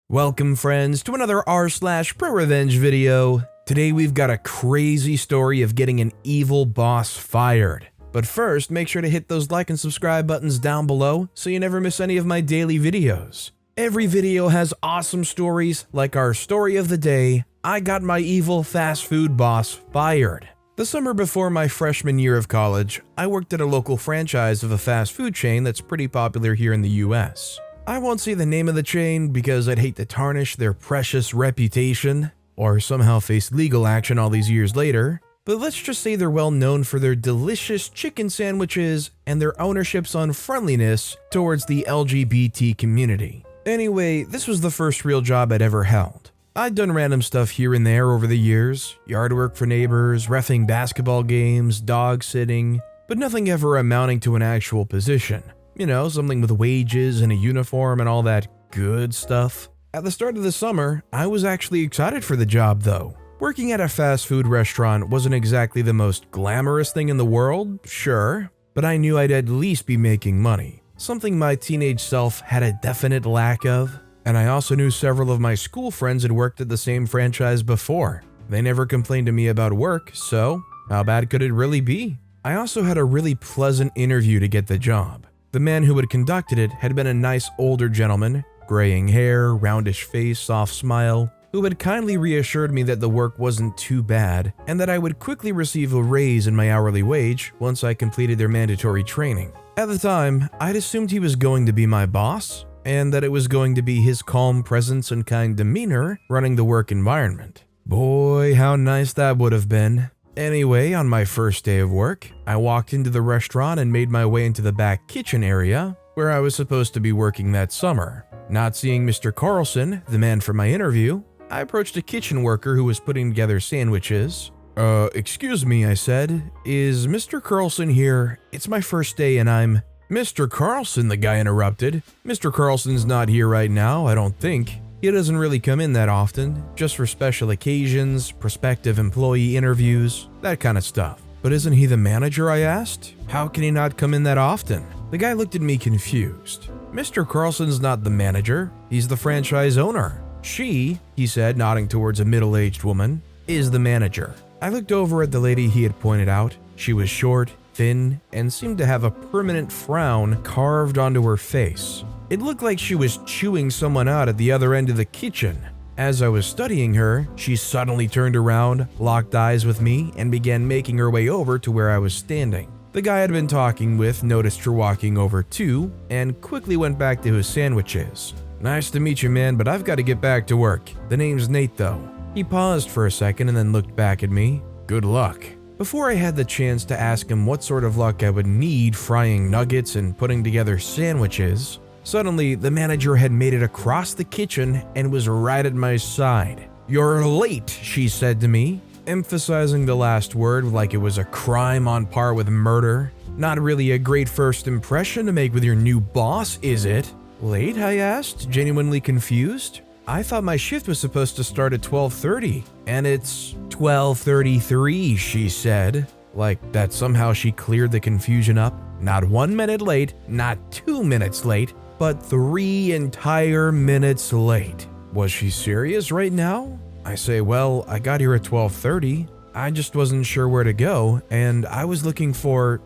Welcome friends to another r/ProRevenge video. Today we've got a crazy story of getting an evil boss fired. But first, make sure to hit those like and subscribe buttons down below so you never miss any of my daily videos. Every video has awesome stories like our story of the day, I got my evil fast food boss fired. The summer before my freshman year of college, I worked at a local franchise of a fast food chain that's pretty popular here in the US. I won't say the name of the chain because I'd hate to tarnish their precious reputation or somehow face legal action all these years later, but let's just say they're well known for their delicious chicken sandwiches and their ownership's unfriendliness towards the LGBT community. Anyway, this was the first real job I'd ever held. I'd done random stuff here and there over the years, yard work for neighbors, reffing basketball games, dog sitting, but nothing ever amounting to an actual position. You know, something with wages and a uniform and all that good stuff. At the start of the summer, I was actually excited for the job though. Working at a fast food restaurant wasn't exactly the most glamorous thing in the world, sure, but I knew I'd at least be making money. Something my teenage self had a definite lack of, and I also knew several of my school friends had worked at the same franchise before. They never complained to me about work, so how bad could it really be? I also had a really pleasant interview to get the job. The man who had conducted it had been a nice older gentleman, graying hair, roundish face, soft smile, who had kindly reassured me that the work wasn't too bad and that I would quickly receive a raise in my hourly wage once I completed their mandatory training. At the time, I'd assumed he was going to be my boss and that it was going to be his calm presence and kind demeanor running the work environment. Boy, how nice that would have been. Anyway, on my first day of work, I walked into the restaurant and made my way into the back kitchen area where I was supposed to be working that summer. Not seeing Mr. Carlson, the man for my interview, I approached a kitchen worker who was putting together sandwiches. Excuse me, I said, is Mr. Carlson here? It's my first day and I'm... Mr. Carlson, the guy interrupted. Mr. Carlson's not here right now, I don't think. He doesn't really come in that often, just for special occasions, prospective employee interviews, that kind of stuff. But isn't he the manager, I asked? How can he not come in that often? The guy looked at me confused. Mr. Carlson's not the manager, he's the franchise owner. She, he said, nodding towards a middle-aged woman, is the manager. I looked over at the lady he had pointed out. She was short, thin, and seemed to have a permanent frown carved onto her face. It looked like she was chewing someone out at the other end of the kitchen. As I was studying her, she suddenly turned around, locked eyes with me, and began making her way over to where I was standing. The guy I'd been talking with noticed her walking over too, and quickly went back to his sandwiches. Nice to meet you, man, but I've got to get back to work. The name's Nate, though. He paused for a second and then looked back at me. Good luck. Before I had the chance to ask him what sort of luck I would need frying nuggets and putting together sandwiches, suddenly, the manager had made it across the kitchen and was right at my side. "You're late," she said to me, emphasizing the last word like it was a crime on par with murder. Not really a great first impression to make with your new boss, is it? Late, I asked, genuinely confused. I thought my shift was supposed to start at 12:30, and it's 12:33, she said, like that somehow she cleared the confusion up. Not 1 minute late, not 2 minutes late, but 3 entire minutes late. Was she serious right now? I say, well, I got here at 12:30. I just wasn't sure where to go, and I was looking for...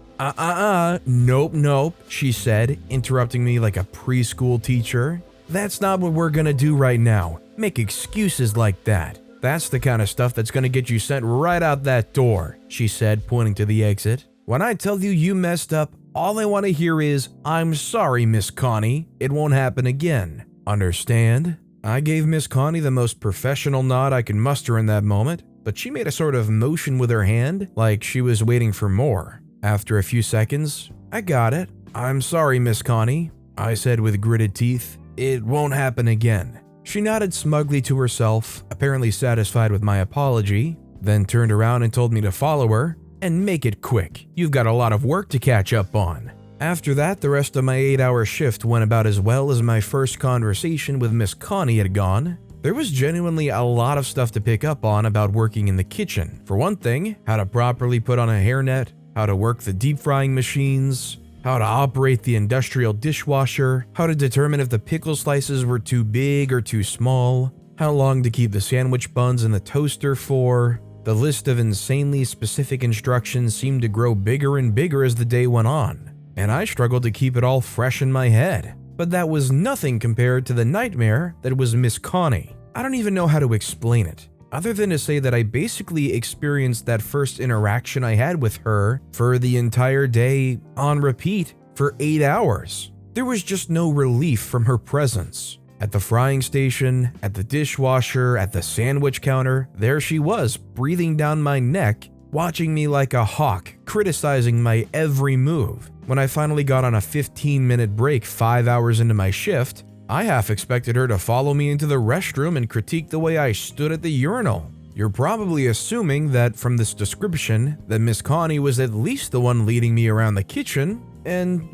Nope, she said, interrupting me like a preschool teacher. That's not what we're gonna do right now. Make excuses like that. That's the kind of stuff that's gonna get you sent right out that door, she said, pointing to the exit. When I tell you you messed up, all I want to hear is, "I'm sorry, Miss Connie. It won't happen again." Understand? I gave Miss Connie the most professional nod I could muster in that moment, but she made a sort of motion with her hand, like she was waiting for more. After a few seconds, I got it. "I'm sorry, Miss Connie," I said with gritted teeth. "It won't happen again." She nodded smugly to herself, apparently satisfied with my apology, then turned around and told me to follow her. "And make it quick. You've got a lot of work to catch up on." After that, the rest of my 8-hour shift went about as well as my first conversation with Miss Connie had gone. There was genuinely a lot of stuff to pick up on about working in the kitchen. For one thing, how to properly put on a hairnet, how to work the deep frying machines, how to operate the industrial dishwasher, how to determine if the pickle slices were too big or too small, how long to keep the sandwich buns in the toaster for. The list of insanely specific instructions seemed to grow bigger and bigger as the day went on, and I struggled to keep it all fresh in my head. But that was nothing compared to the nightmare that was Miss Connie. I don't even know how to explain it, other than to say that I basically experienced that first interaction I had with her for the entire day on repeat for 8 hours. There was just no relief from her presence. At the frying station, at the dishwasher, at the sandwich counter, there she was, breathing down my neck, watching me like a hawk, criticizing my every move. When I finally got on a 15-minute break 5 hours into my shift, I half expected her to follow me into the restroom and critique the way I stood at the urinal. You're probably assuming that from this description that Miss Connie was at least the one leading me around the kitchen and,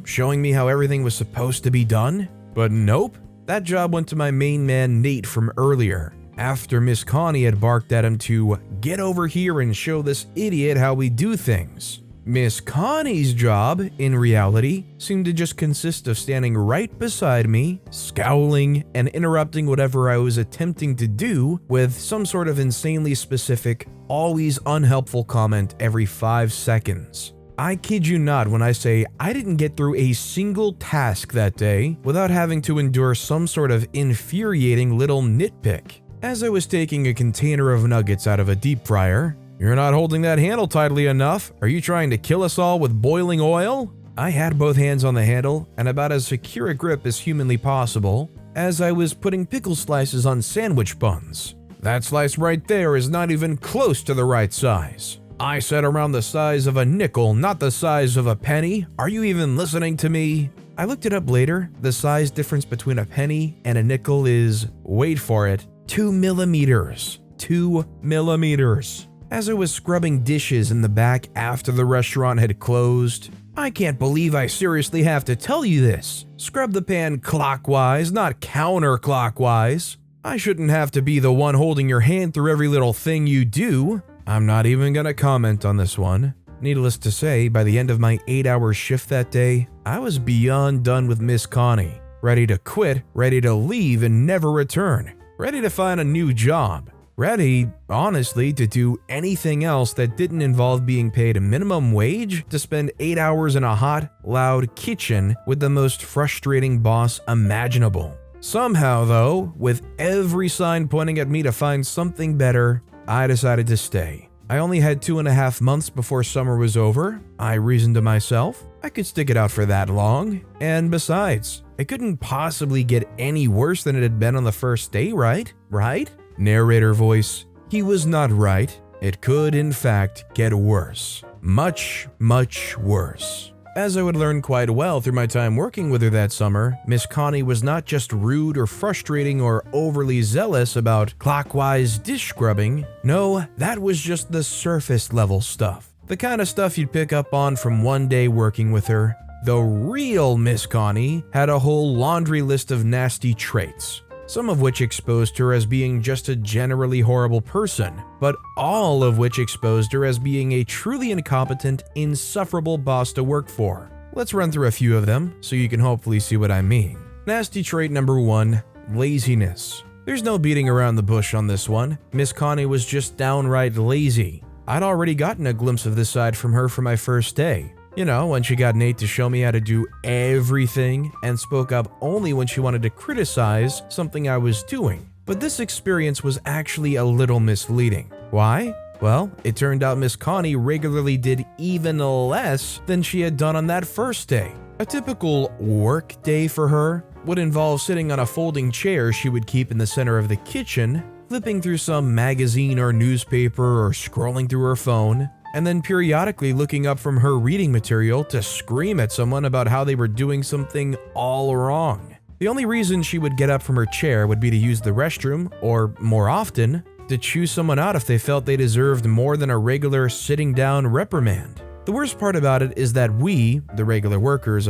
showing me how everything was supposed to be done. But nope. That job went to my main man Nate from earlier, after Miss Connie had barked at him to get over here and show this idiot how we do things. Miss Connie's job, in reality, seemed to just consist of standing right beside me, scowling, and interrupting whatever I was attempting to do with some sort of insanely specific, always unhelpful comment every 5 seconds. I kid you not when I say I didn't get through a single task that day without having to endure some sort of infuriating little nitpick. As I was taking a container of nuggets out of a deep fryer, "You're not holding that handle tightly enough. Are you trying to kill us all with boiling oil?" I had both hands on the handle and about as secure a grip as humanly possible as I was putting pickle slices on sandwich buns. "That slice right there is not even close to the right size. I said around the size of a nickel, not the size of a penny. Are you even listening to me?" I looked it up later. The size difference between a penny and a nickel is, wait for it, 2 millimeters. 2 millimeters. As I was scrubbing dishes in the back after the restaurant had closed, "I can't believe I seriously have to tell you this. Scrub the pan clockwise, not counterclockwise. I shouldn't have to be the one holding your hand through every little thing you do." I'm not even gonna comment on this one. Needless to say, by the end of my 8-hour shift that day, I was beyond done with Miss Connie. Ready to quit, ready to leave and never return. Ready to find a new job. Ready, honestly, to do anything else that didn't involve being paid a minimum wage to spend 8 hours in a hot, loud kitchen with the most frustrating boss imaginable. Somehow, though, with every sign pointing at me to find something better, I decided to stay. I only had 2.5 months before summer was over. I reasoned to myself, I could stick it out for that long. And besides, it couldn't possibly get any worse than it had been on the first day, right? Right? Narrator voice, he was not right. It could, in fact, get worse. Much, much worse. As I would learn quite well through my time working with her that summer, Miss Connie was not just rude or frustrating or overly zealous about clockwise dish scrubbing. No, that was just the surface level stuff. The kind of stuff you'd pick up on from one day working with her. The real Miss Connie had a whole laundry list of nasty traits, some of which exposed her as being just a generally horrible person, but all of which exposed her as being a truly incompetent, insufferable boss to work for. Let's run through a few of them so you can hopefully see what I mean. Nasty trait number 1, laziness. There's no beating around the bush on this one. Miss Connie was just downright lazy. I'd already gotten a glimpse of this side from her for my first day. When she got Nate to show me how to do everything and spoke up only when she wanted to criticize something I was doing. But this experience was actually a little misleading. Why? Well, it turned out Miss Connie regularly did even less than she had done on that first day. A typical work day for her would involve sitting on a folding chair she would keep in the center of the kitchen, flipping through some magazine or newspaper or scrolling through her phone, and then periodically looking up from her reading material to scream at someone about how they were doing something all wrong. The only reason she would get up from her chair would be to use the restroom, or more often, to chew someone out if they felt they deserved more than a regular sitting down reprimand. The worst part about it is that we, the regular workers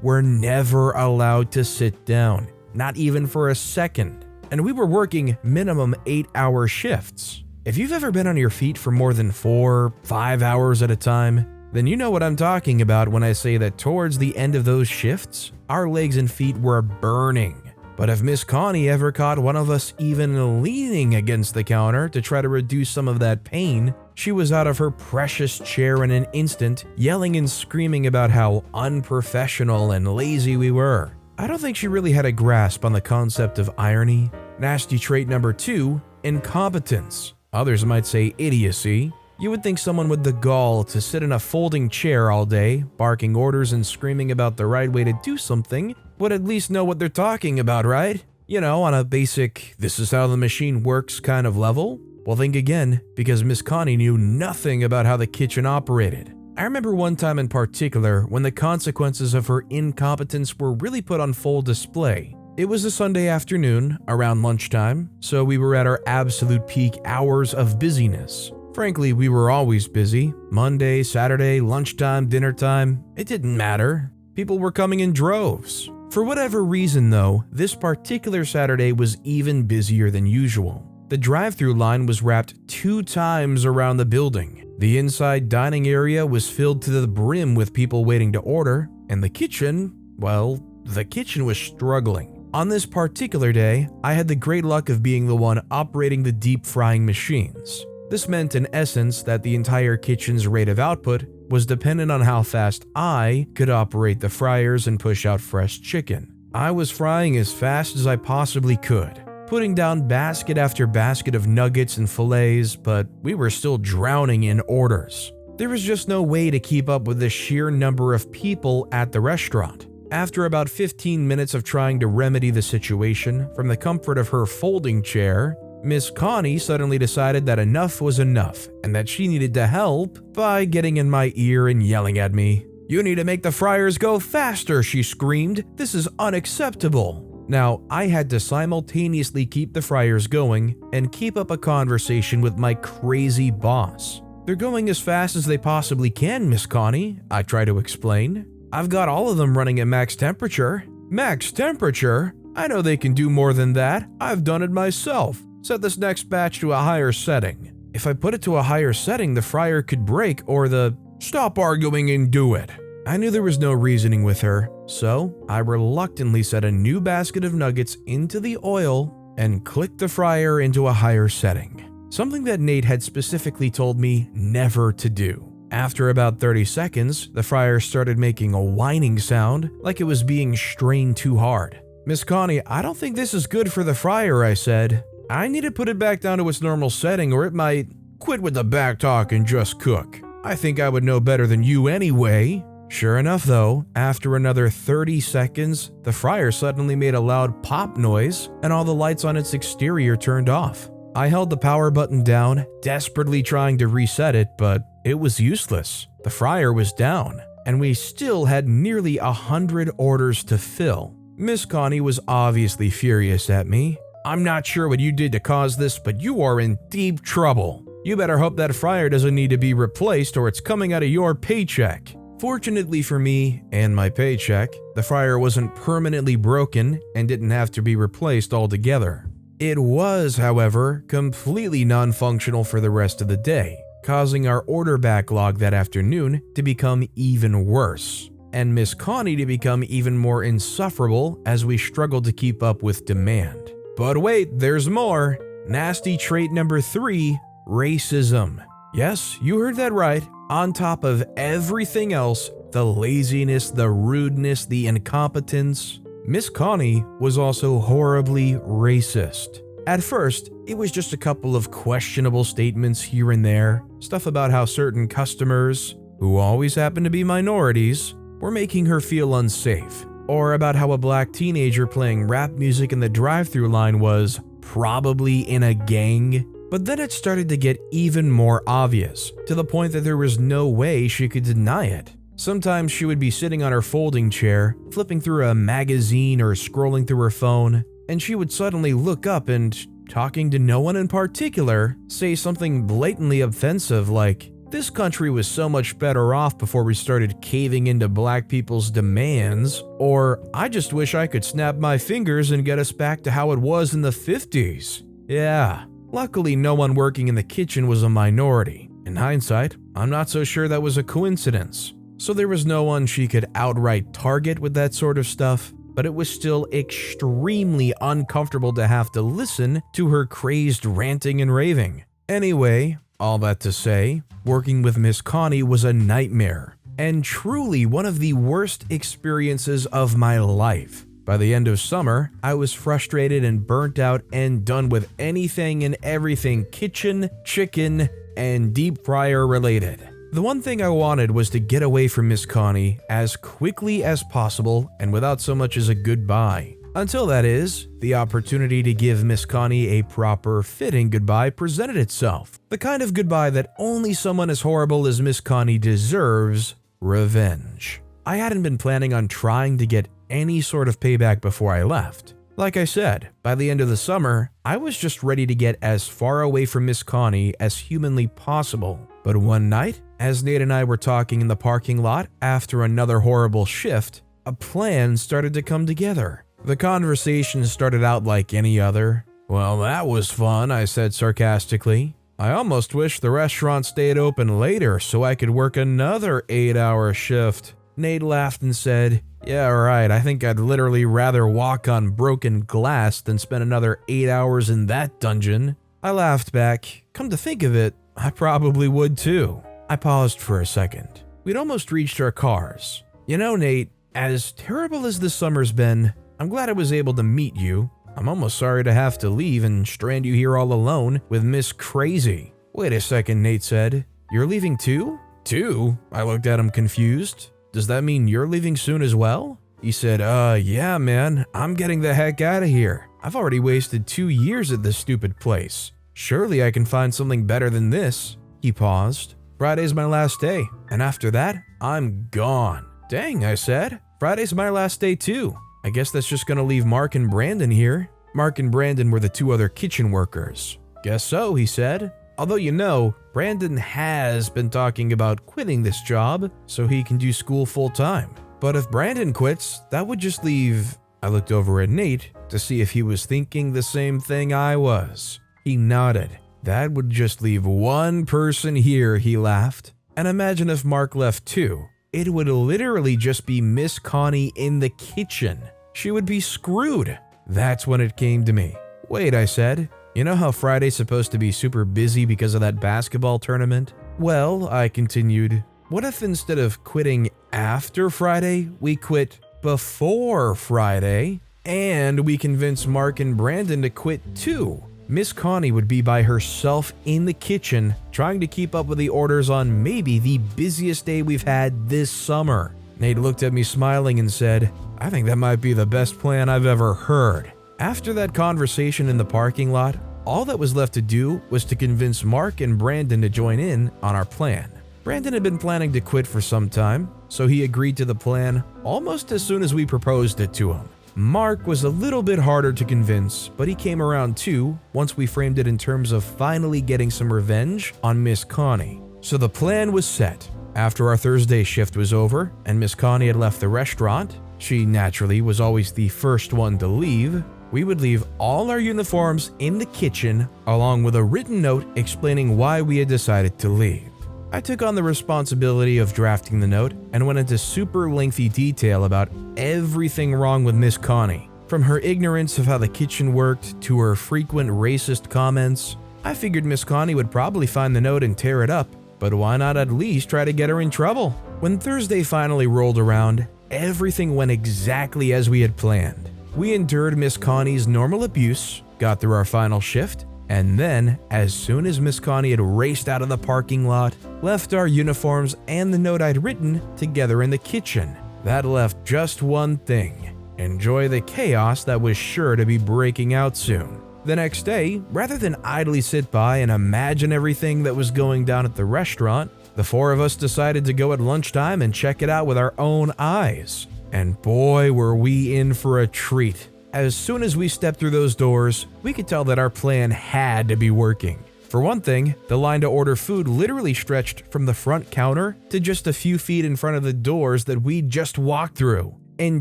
were never allowed to sit down, not even for a second. And we were working minimum 8-hour shifts. If you've ever been on your feet for more than 4-5 hours at a time, then you know what I'm talking about when I say that towards the end of those shifts, our legs and feet were burning. But if Miss Connie ever caught one of us even leaning against the counter to try to reduce some of that pain, she was out of her precious chair in an instant, yelling and screaming about how unprofessional and lazy we were. I don't think she really had a grasp on the concept of irony. Nasty trait number 2, incompetence. Others might say idiocy. You would think someone with the gall to sit in a folding chair all day, barking orders and screaming about the right way to do something, would at least know what they're talking about, right? You know, on a basic, this is how the machine works kind of level. Well, think again, because Miss Connie knew nothing about how the kitchen operated. I remember one time in particular when the consequences of her incompetence were really put on full display. It was a Sunday afternoon, around lunchtime, so we were at our absolute peak hours of busyness. Frankly, we were always busy. Monday, Saturday, lunchtime, dinner time, it didn't matter. People were coming in droves. For whatever reason though, this particular Saturday was even busier than usual. The drive-through line was wrapped 2 times around the building. The inside dining area was filled to the brim with people waiting to order, and the kitchen, well, the kitchen was struggling. On this particular day, I had the great luck of being the one operating the deep frying machines. This meant in essence that the entire kitchen's rate of output was dependent on how fast I could operate the fryers and push out fresh chicken. I was frying as fast as I possibly could, putting down basket after basket of nuggets and fillets, but we were still drowning in orders. There was just no way to keep up with the sheer number of people at the restaurant. After about 15 minutes of trying to remedy the situation from the comfort of her folding chair, Miss Connie suddenly decided that enough was enough and that she needed to help by getting in my ear and yelling at me. "You need to make the fryers go faster," she screamed. "This is unacceptable." Now, I had to simultaneously keep the fryers going and keep up a conversation with my crazy boss. "They're going as fast as they possibly can, Miss Connie," I try to explain. "I've got all of them running at max temperature." "Max temperature? I know they can do more than that. I've done it myself. Set this next batch to a higher setting." If I put it to a higher setting, the fryer could break or the "Stop arguing and do it." I knew there was no reasoning with her, so I reluctantly set a new basket of nuggets into the oil and clicked the fryer into a higher setting. Something that Nate had specifically told me never to do. After about 30 seconds, the fryer started making a whining sound like it was being strained too hard. "Miss Connie, I don't think this is good for the fryer," I said. "I need to put it back down to its normal setting or it might..." "Quit with the back talk and just cook. I think I would know better than you anyway." Sure enough though, after another 30 seconds, the fryer suddenly made a loud pop noise and all the lights on its exterior turned off. I held the power button down, desperately trying to reset it, but it was useless. The fryer was down, and we still had nearly 100 orders to fill. Miss Connie was obviously furious at me. "I'm not sure what you did to cause this, but you are in deep trouble. You better hope that fryer doesn't need to be replaced or it's coming out of your paycheck." Fortunately for me and my paycheck, the fryer wasn't permanently broken and didn't have to be replaced altogether. It was, however, completely non-functional for the rest of the day, causing our order backlog that afternoon to become even worse, and Miss Connie to become even more insufferable as we struggled to keep up with demand. But wait, there's more. Nasty trait number 3, racism. Yes, you heard that right. On top of everything else, the laziness, the rudeness, the incompetence, Miss Connie was also horribly racist. At first, it was just a couple of questionable statements here and there, stuff about how certain customers, who always happen to be minorities, were making her feel unsafe, or about how a black teenager playing rap music in the drive-thru line was probably in a gang. But then it started to get even more obvious, to the point that there was no way she could deny it. Sometimes she would be sitting on her folding chair, flipping through a magazine or scrolling through her phone, and she would suddenly look up and, talking to no one in particular, say something blatantly offensive like, "This country was so much better off before we started caving into black people's demands," or "I just wish I could snap my fingers and get us back to how it was in the 50s. Yeah. Luckily, no one working in the kitchen was a minority. In hindsight, I'm not so sure that was a coincidence. So there was no one she could outright target with that sort of stuff, but it was still extremely uncomfortable to have to listen to her crazed ranting and raving. Anyway, all that to say, working with Miss Connie was a nightmare, and truly one of the worst experiences of my life. By the end of summer, I was frustrated and burnt out and done with anything and everything kitchen, chicken, and deep fryer related. The one thing I wanted was to get away from Miss Connie as quickly as possible and without so much as a goodbye. Until that is, the opportunity to give Miss Connie a proper fitting goodbye presented itself. The kind of goodbye that only someone as horrible as Miss Connie deserves: revenge. I hadn't been planning on trying to get any sort of payback before I left. Like I said, by the end of the summer, I was just ready to get as far away from Miss Connie as humanly possible. But one night, as Nate and I were talking in the parking lot after another horrible shift, a plan started to come together. The conversation started out like any other. "Well, that was fun," I said sarcastically. "I almost wish the restaurant stayed open later so I could work another 8-hour shift." Nate laughed and said, "Yeah, right, I think I'd literally rather walk on broken glass than spend another 8 hours in that dungeon." I laughed back. Come to think of it, I probably would too. I paused for a second. We'd almost reached our cars. "You know, Nate, as terrible as this summer's been, I'm glad I was able to meet you. I'm almost sorry to have to leave and strand you here all alone with Miss Crazy." "Wait a second," Nate said. "You're leaving too?" "Too?" I looked at him confused. "Does that mean you're leaving soon as well?" He said, yeah, man, I'm getting the heck out of here. I've already wasted 2 years at this stupid place. Surely I can find something better than this." He paused. "Friday's my last day, and after that, I'm gone." "Dang," I said. "Friday's my last day too. I guess that's just gonna leave Mark and Brandon here." Mark and Brandon were the 2 other kitchen workers. "Guess so," he said. "Although Brandon has been talking about quitting this job so he can do school full-time. But if Brandon quits, that would just leave..." I looked over at Nate to see if he was thinking the same thing I was. He nodded. "That would just leave one person here," he laughed. "And imagine if Mark left too. It would literally just be Miss Connie in the kitchen. She would be screwed." That's when it came to me. "Wait," I said. "You know how Friday's supposed to be super busy because of that basketball tournament? Well," I continued, "what if instead of quitting after Friday, we quit before Friday, and we convince Mark and Brandon to quit too? Miss Connie would be by herself in the kitchen, trying to keep up with the orders on maybe the busiest day we've had this summer." Nate looked at me smiling and said, "I think that might be the best plan I've ever heard." After that conversation in the parking lot, all that was left to do was to convince Mark and Brandon to join in on our plan. Brandon had been planning to quit for some time, so he agreed to the plan almost as soon as we proposed it to him. Mark was a little bit harder to convince, but he came around too once we framed it in terms of finally getting some revenge on Miss Connie. So the plan was set. After our Thursday shift was over and Miss Connie had left the restaurant, she naturally was always the first one to leave, we would leave all our uniforms in the kitchen along with a written note explaining why we had decided to leave. I took on the responsibility of drafting the note and went into super lengthy detail about everything wrong with Miss Connie. From her ignorance of how the kitchen worked to her frequent racist comments. I figured Miss Connie would probably find the note and tear it up, but why not at least try to get her in trouble? When Thursday finally rolled around, everything went exactly as we had planned. We endured Miss Connie's normal abuse, got through our final shift, and then, as soon as Miss Connie had raced out of the parking lot, left our uniforms and the note I'd written together in the kitchen. That left just one thing: enjoy the chaos that was sure to be breaking out soon. The next day, rather than idly sit by and imagine everything that was going down at the restaurant, the 4 of us decided to go at lunchtime and check it out with our own eyes. And boy, were we in for a treat. As soon as we stepped through those doors, we could tell that our plan had to be working. For one thing, the line to order food literally stretched from the front counter to just a few feet in front of the doors that we'd just walked through. In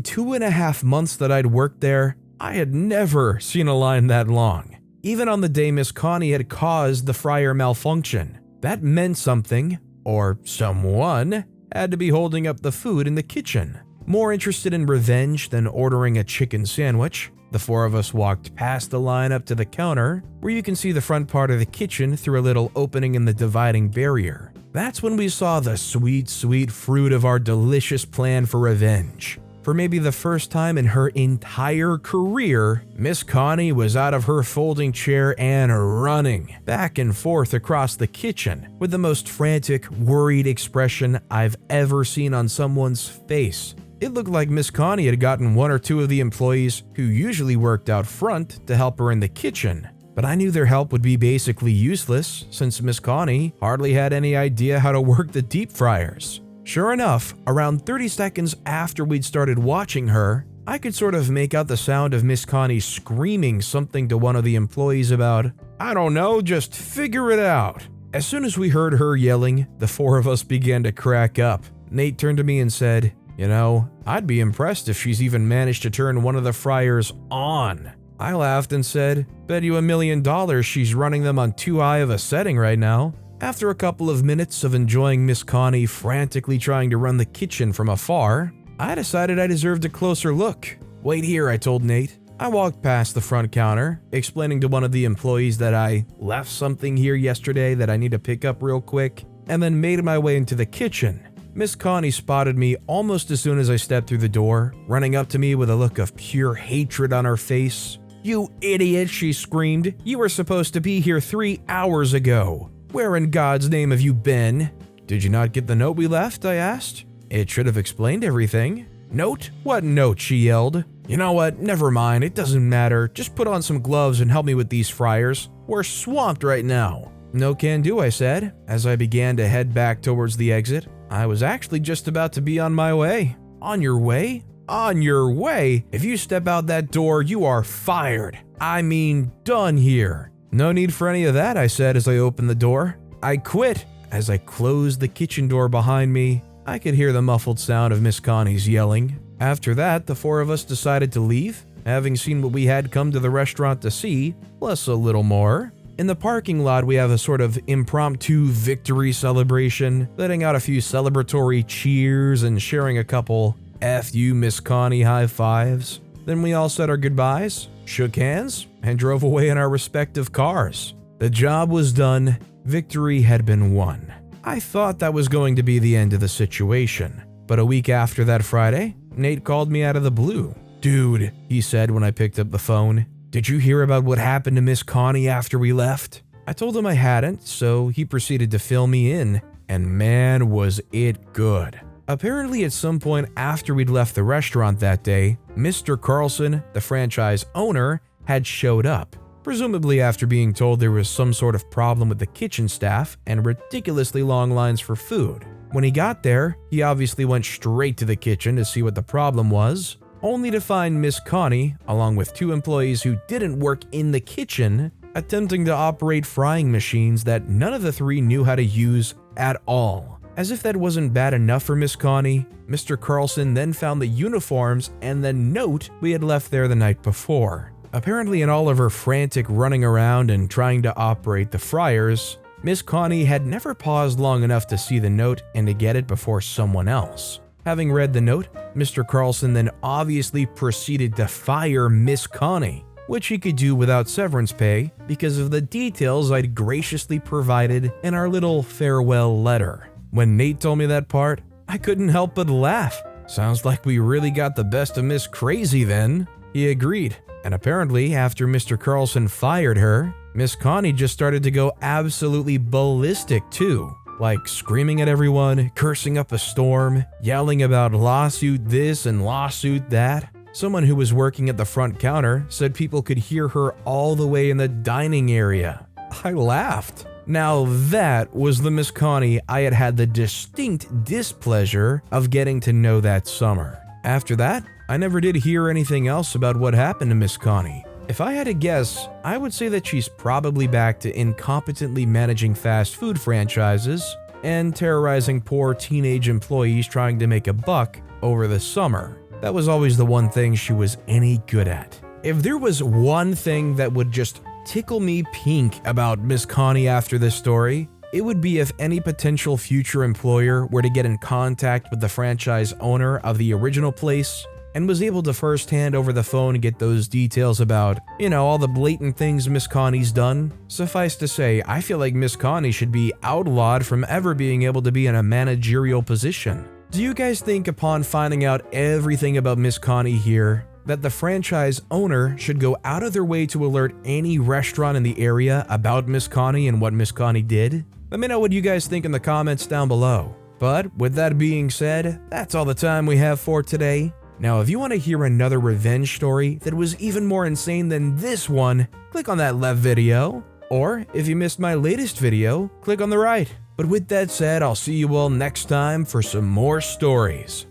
2.5 months that I'd worked there, I had never seen a line that long. Even on the day Miss Connie had caused the fryer malfunction. That meant something, or someone, had to be holding up the food in the kitchen. More interested in revenge than ordering a chicken sandwich, the four of us walked past the line up to the counter, where you can see the front part of the kitchen through a little opening in the dividing barrier. That's when we saw the sweet, sweet fruit of our delicious plan for revenge. For maybe the first time in her entire career, Miss Connie was out of her folding chair and running back and forth across the kitchen with the most frantic, worried expression I've ever seen on someone's face. It looked like Miss Connie had gotten one or two of the employees who usually worked out front to help her in the kitchen. But I knew their help would be basically useless since Miss Connie hardly had any idea how to work the deep fryers. Sure enough, around 30 seconds after we'd started watching her, I could sort of make out the sound of Miss Connie screaming something to one of the employees about, "I don't know, just figure it out." As soon as we heard her yelling, the four of us began to crack up. Nate turned to me and said, "You know, I'd be impressed if she's even managed to turn one of the fryers on." I laughed and said, "Bet you $1 million she's running them on too high of a setting right now." After a couple of minutes of enjoying Miss Connie frantically trying to run the kitchen from afar, I decided I deserved a closer look. "Wait here," I told Nate. I walked past the front counter, explaining to one of the employees that I left something here yesterday that I need to pick up real quick, and then made my way into the kitchen. Miss Connie spotted me almost as soon as I stepped through the door, running up to me with a look of pure hatred on her face. "You idiot," she screamed. "You were supposed to be here 3 hours ago. Where in God's name have you been?" "Did you not get the note we left?" I asked. "It should have explained everything." "Note? What note?" she yelled. "You know what? Never mind. It doesn't matter. Just put on some gloves and help me with these fryers. We're swamped right now." "No can do," I said, as I began to head back towards the exit. I was actually just about to be on my way. "On your way? On your way? If you step out that door, you are fired. I mean, done here." "No need for any of that," I said as I opened the door. "I quit." As I closed the kitchen door behind me, I could hear the muffled sound of Miss Connie's yelling. After that, the four of us decided to leave, having seen what we had come to the restaurant to see, plus a little more. In the parking lot, we have a sort of impromptu victory celebration, letting out a few celebratory cheers and sharing a couple "F you, Miss Connie" high fives. Then we all said our goodbyes, shook hands, and drove away in our respective cars. The job was done. Victory had been won. I thought that was going to be the end of the situation. But a week after that Friday, Nate called me out of the blue. "Dude," he said when I picked up the phone, "did you hear about what happened to Miss Connie after we left?" I told him I hadn't, so he proceeded to fill me in, and man was it good. Apparently at some point after we'd left the restaurant that day, Mr. Carlson, the franchise owner, had showed up, presumably after being told there was some sort of problem with the kitchen staff and ridiculously long lines for food. When he got there, he obviously went straight to the kitchen to see what the problem was, only to find Miss Connie, along with 2 employees who didn't work in the kitchen, attempting to operate frying machines that none of the 3 knew how to use at all. As if that wasn't bad enough for Miss Connie, Mr. Carlson then found the uniforms and the note we had left there the night before. Apparently in all of her frantic running around and trying to operate the fryers, Miss Connie had never paused long enough to see the note and to get it before someone else. Having read the note, Mr. Carlson then obviously proceeded to fire Miss Connie, which he could do without severance pay because of the details I'd graciously provided in our little farewell letter. When Nate told me that part, I couldn't help but laugh. "Sounds like we really got the best of Miss Crazy then." He agreed, and apparently after Mr. Carlson fired her, Miss Connie just started to go absolutely ballistic too, like screaming at everyone, cursing up a storm, yelling about lawsuit this and lawsuit that. Someone who was working at the front counter said people could hear her all the way in the dining area. I laughed. Now that was the Miss Connie I had had the distinct displeasure of getting to know that summer. After that, I never did hear anything else about what happened to Miss Connie. If I had to guess, I would say that she's probably back to incompetently managing fast food franchises and terrorizing poor teenage employees trying to make a buck over the summer. That was always the one thing she was any good at. If there was one thing that would just tickle me pink about Miss Connie after this story, it would be if any potential future employer were to get in contact with the franchise owner of the original place and was able to firsthand over the phone get those details about, all the blatant things Miss Connie's done. Suffice to say, I feel like Miss Connie should be outlawed from ever being able to be in a managerial position. Do you guys think upon finding out everything about Miss Connie here, that the franchise owner should go out of their way to alert any restaurant in the area about Miss Connie and what Miss Connie did? Let me know what you guys think in the comments down below. But with that being said, that's all the time we have for today. Now, if you want to hear another revenge story that was even more insane than this one, click on that left video. Or, if you missed my latest video, click on the right. But with that said, I'll see you all next time for some more stories.